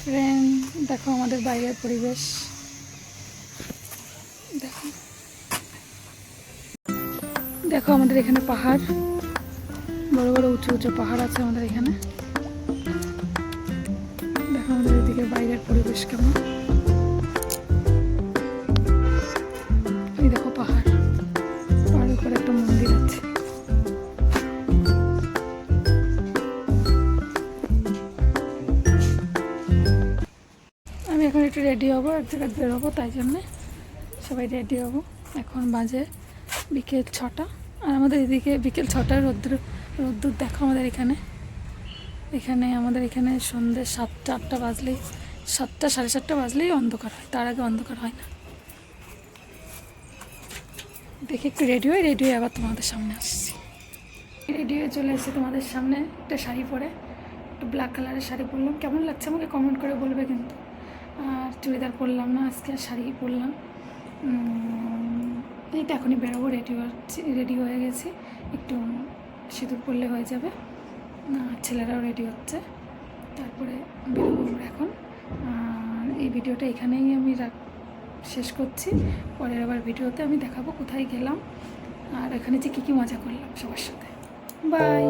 Friend, দেখো আমাদের বাইরের পরিবেশ। দেখো দেখো আমাদের এখানে পাহাড়, বড় বড় উঁচু উঁচু পাহাড় আছে আমাদের এখানে। দেখো আমাদের এদিকে বাইরের পরিবেশ কেমন। এই দেখো পাহাড়, পাহাড়ের উপরে একটা মন্দির আছে। আমি এখন একটু রেডি হবো, এক জায়গায় বেরোবো, তাই জন্যে সবাই রেডি হবো। এখন বাজে বিকেল 6টা, আর আমাদের এদিকে বিকেল 6টায় রোদ্দুর দেখো আমাদের এখানে। আমাদের এখানে সন্ধ্যে 7টা বাজলেই, 7টা সাড়ে 7টা বাজলেই অন্ধকার হয়, তার আগে অন্ধকার হয় না। দেখে একটু রেডি হয়ে আবার তোমাদের সামনে আসছি। রেডি হয়ে চলে এসেছি তোমাদের সামনে, একটা শাড়ি পরে, একটু ব্ল্যাক কালারের শাড়ি পরলাম। কেমন লাগছে আমাকে কমেন্ট করে বলবে কিন্তু। আর চুড়িদার পরলাম না, আজকে শাড়ি পরলাম। এই তো এখনই বেরোবো, রেডি হয়ে গেছি। একটু সিঁদুর পরলে হয়ে যাবে। ছেলেরাও রেডি হচ্ছে, তারপরে বেরোবো আমরা এখন। আর এই ভিডিওটা এখানেই আমি শেষ করছি। পরের আবার ভিডিওতে আমি দেখাবো কোথায় গেলাম আর এখানে যে কী কী মজা করলাম সবার সাথে। বাই।